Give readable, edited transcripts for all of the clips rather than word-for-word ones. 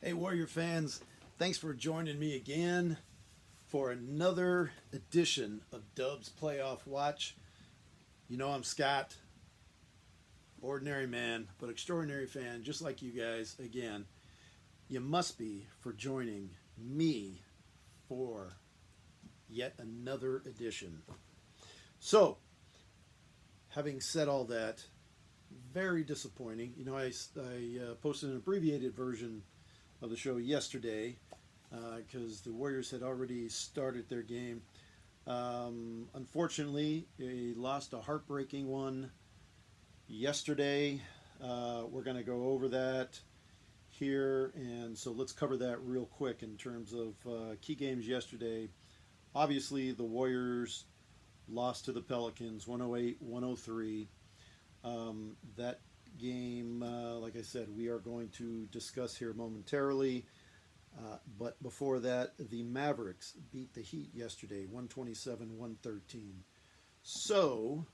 Hey, Warrior fans, thanks for joining me again for another edition of DUBS Playoff Watch. You know, I'm Scott, ordinary man, but extraordinary fan, just like you guys. Again, you must be for joining me for yet another edition. So, having said all that, very disappointing. You know, I posted an abbreviated version of the show yesterday because the Warriors had already started their game. Unfortunately, they lost a heartbreaking one yesterday. We're going to go over that here, and so let's cover that real quick in terms of key games yesterday. Obviously, the Warriors lost to the Pelicans 108-103. That game, like I said, we are going to discuss here momentarily. But before that, the Mavericks beat the Heat yesterday, 127-113. So,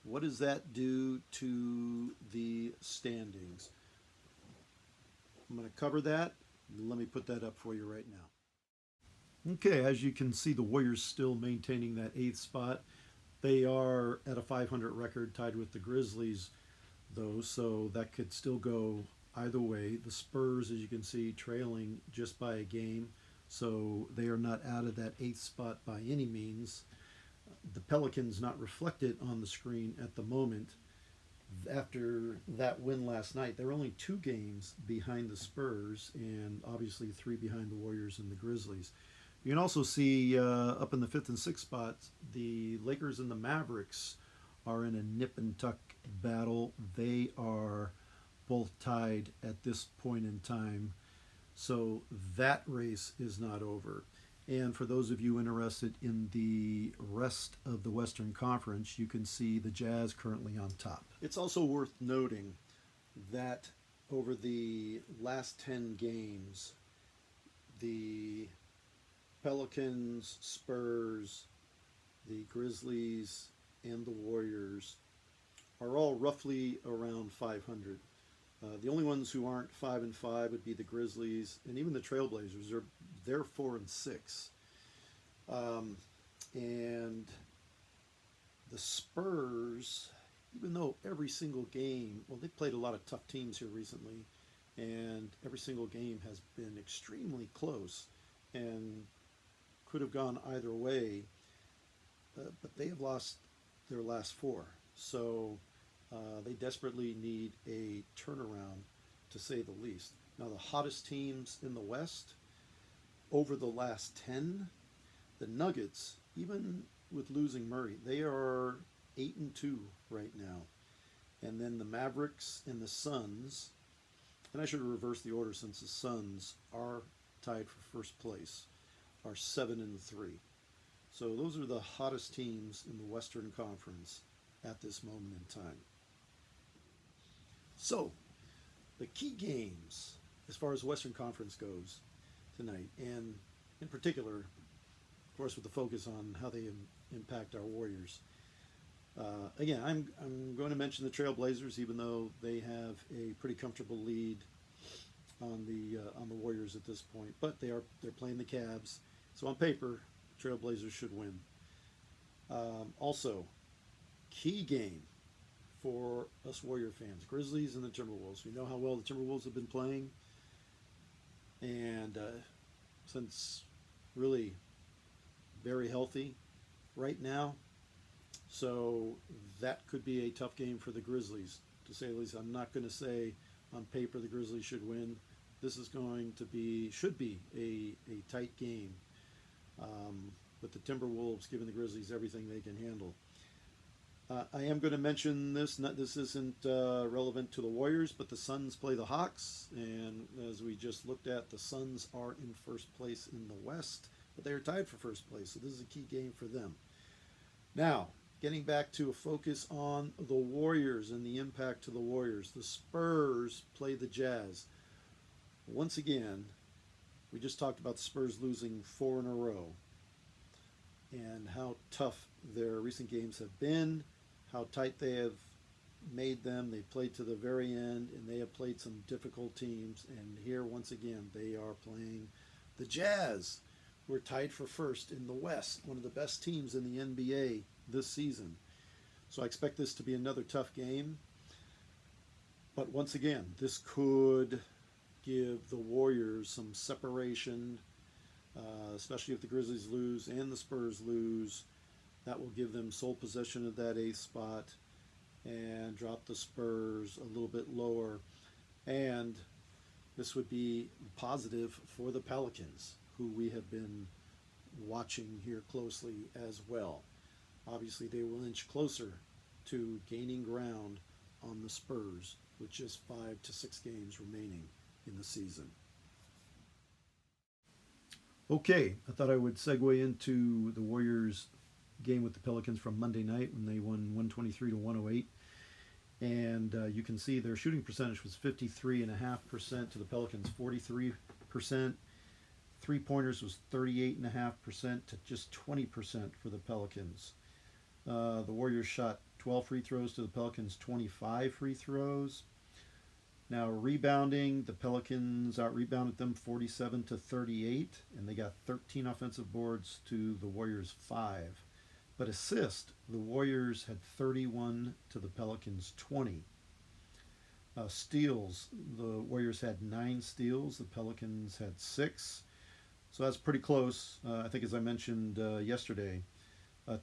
what does that do to the standings? I'm going to cover that. Let me put that up for you right now. Okay, as you can see, the Warriors still maintaining that 8th spot. They are at a 500 record, tied with the Grizzlies, though, so that could still go either way. The Spurs, as you can see, trailing just by a game, so they are not out of that 8th spot by any means. The Pelicans not reflected on the screen at the moment. After that win last night, they're only 2 games behind the Spurs and obviously 3 behind the Warriors and the Grizzlies. You can also see up in the 5th and 6th spots, the Lakers and the Mavericks are in a nip and tuck battle. They are both tied at this point in time. So that race is not over. And for those of you interested in the rest of the Western Conference, you can see the Jazz currently on top. It's also worth noting that over the last 10 games, the Pelicans, Spurs, the Grizzlies, and the Warriors are all roughly around 500. The only ones who aren't 5-5 would be the Grizzlies, and even the Trailblazers. They're 4-6, and the Spurs, even though every single game, well, they played a lot of tough teams here recently, and every single game has been extremely close and could have gone either way, but they have lost their last 4. So they desperately need a turnaround, to say the least. Now, the hottest teams in the West over the last 10, the Nuggets, even with losing Murray, they are 8-2 right now. And then the Mavericks and the Suns, and I should reverse the order since the Suns are tied for first place, are 7-3. So those are the hottest teams in the Western Conference at this moment in time. So, the key games as far as Western Conference goes tonight, and in particular, of course, with the focus on how they impact our Warriors. Again, I'm going to mention the Trailblazers, even though they have a pretty comfortable lead on the Warriors at this point. But they're playing the Cavs, so on paper, Trailblazers should win. Also, key game for us Warrior fans, Grizzlies and the Timberwolves. We know how well the Timberwolves have been playing, and since really very healthy right now, so that could be a tough game for the Grizzlies, to say the least. I'm not going to say on paper the Grizzlies should win. This is going to be, should be a tight game, with the Timberwolves giving the Grizzlies everything they can handle. I am going to mention this. This isn't relevant to the Warriors, but the Suns play the Hawks, and as we just looked at, the Suns are in first place in the West, but they are tied for first place, so this is a key game for them. Now, getting back to a focus on the Warriors and the impact to the Warriors. The Spurs play the Jazz. Once again, we just talked about the Spurs losing 4 in a row and how tough their recent games have been, how tight they have made them. They played to the very end, and they have played some difficult teams. And here, once again, they are playing the Jazz. We're tied for first in the West, one of the best teams in the NBA this season. So I expect this to be another tough game. But once again, this could give the Warriors some separation, especially if the Grizzlies lose and the Spurs lose. That will give them sole possession of that eighth spot and drop the Spurs a little bit lower. And this would be positive for the Pelicans, who we have been watching here closely as well. Obviously, they will inch closer to gaining ground on the Spurs with just 5 to 6 games remaining in the season. Okay, I thought I would segue into the Warriors game with the Pelicans from Monday night when they won 123 to 108. And you can see their shooting percentage was 53.5% to the Pelicans, 43%. Three-pointers was 38.5% to just 20% for the Pelicans. The Warriors shot 12 free throws to the Pelicans, 25 free throws. Now rebounding, the Pelicans out-rebounded them 47 to 38, and they got 13 offensive boards to the Warriors 5. But assist, the Warriors had 31 to the Pelicans 20. Steals, the Warriors had 9 steals, the Pelicans had 6. So that's pretty close. I think as I mentioned yesterday,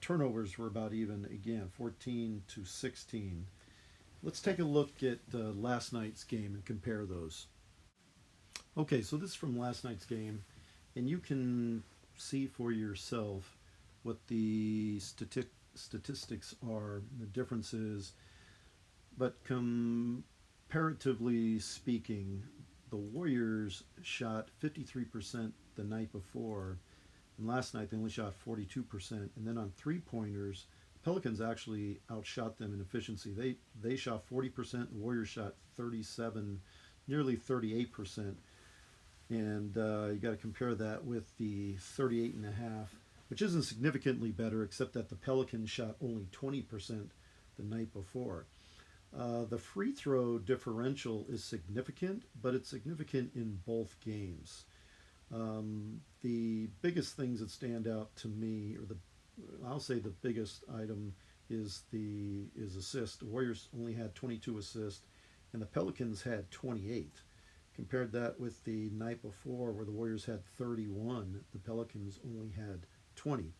turnovers were about even again, 14 to 16. Let's take a look at last night's game and compare those. Okay, so this is from last night's game, and you can see for yourself what the statistics are, the differences. But comparatively speaking, the Warriors shot 53% the night before, and last night they only shot 42%. And then on three-pointers, Pelicans actually outshot them in efficiency. They shot 40%, the Warriors shot 37, nearly 38%. And you got to compare that with the 38.5, which isn't significantly better, except that the Pelicans shot only 20% the night before. The free throw differential is significant, but it's significant in both games. The biggest things that stand out to me, or I'll say the biggest item is assist. The Warriors only had 22 assists, and the Pelicans had 28. Compared that with the night before, where the Warriors had 31, the Pelicans only had 20.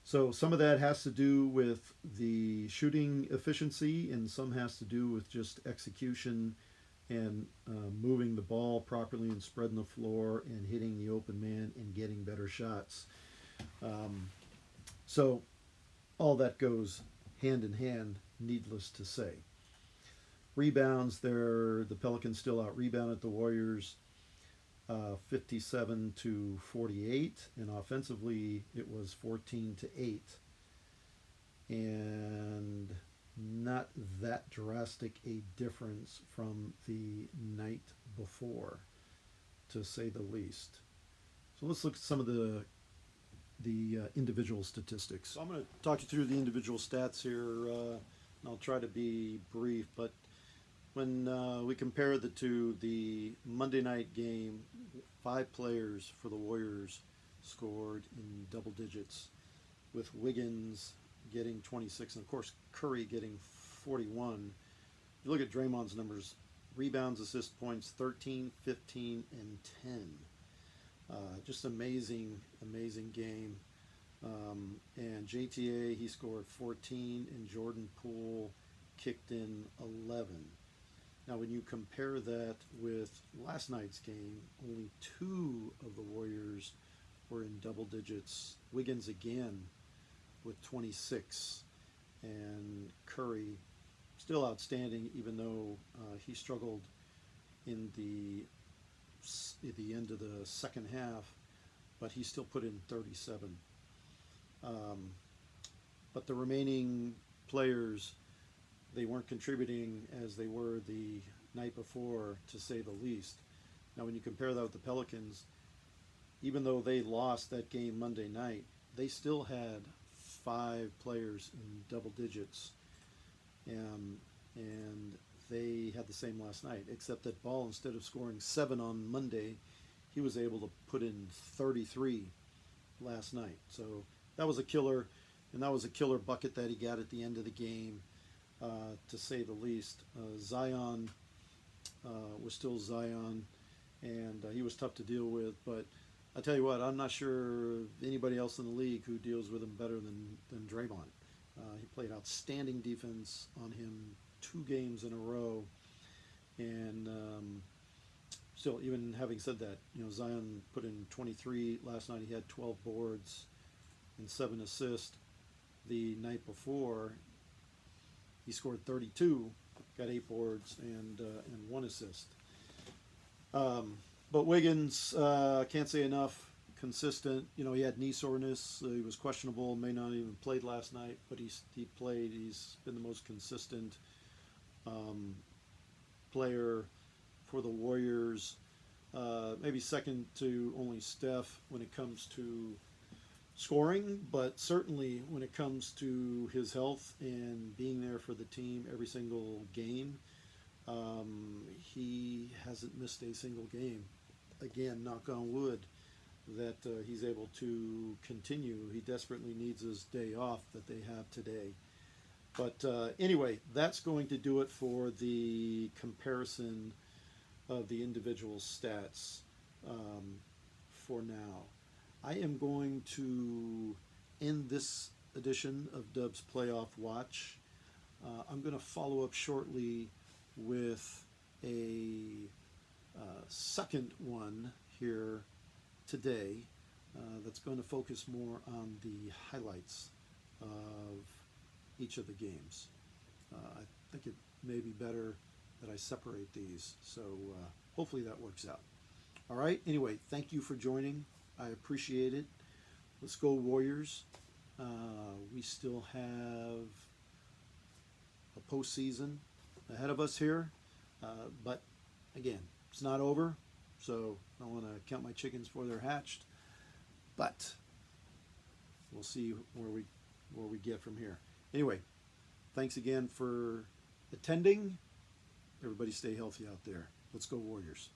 So some of that has to do with the shooting efficiency, and some has to do with just execution and moving the ball properly and spreading the floor and hitting the open man and getting better shots. So all that goes hand in hand, needless to say. Rebounds, the Pelicans still out-rebounded the Warriors 57 to 48, and offensively it was 14 to 8. And not that drastic a difference from the night before, to say the least. So let's look at some of the individual statistics. So I'm going to talk you through the individual stats here, and I'll try to be brief, but when we compare the two, the Monday night game, 5 players for the Warriors scored in double digits, with Wiggins getting 26, and of course Curry getting 41. If you look at Draymond's numbers, rebounds, assists, points, 13, 15, and 10. Just amazing game. And JTA, he scored 14, and Jordan Poole kicked in 11. Now, when you compare that with last night's game, only 2 of the Warriors were in double digits. Wiggins again with 26, and Curry still outstanding, even though he struggled at the end of the second half, but he still put in 37. But the remaining players, they weren't contributing as they were the night before, to say the least. Now, when you compare that with the Pelicans, even though they lost that game Monday night, they still had 5 players in double digits. And and they had the same last night, except that Ball, instead of scoring 7 on Monday, he was able to put in 33 last night. So that was a killer, and that was a killer bucket that he got at the end of the game, to say the least. Zion was still Zion, and he was tough to deal with. But I tell you what, I'm not sure anybody else in the league who deals with him better than Draymond. He played outstanding defense on him 2 games in a row, and still, even having said that, Zion put in 23 last night. He had 12 boards and 7 assists. The night before, he scored 32, got 8 boards and 1 assist. But Wiggins, can't say enough. Consistent. He had knee soreness. He was questionable. May not even played last night, but he played. He's been the most consistent player for the Warriors. Maybe second to only Steph when it comes to scoring, but certainly when it comes to his health and being there for the team every single game. He hasn't missed a single game. Again, knock on wood, that he's able to continue. He desperately needs his day off that they have today. But anyway, that's going to do it for the comparison of the individual stats for now. I am going to end this edition of Dubs Playoff Watch. I'm going to follow up shortly with a second one here today that's going to focus more on the highlights of each of the games. I think it may be better that I separate these, so hopefully that works out. All right, anyway, thank you for joining. I appreciate it. Let's go Warriors. We still have a postseason ahead of us here, but again, it's not over, so I don't want to count my chickens before they're hatched, but we'll see where we get from here. Anyway, thanks again for attending. Everybody stay healthy out there. Let's go Warriors.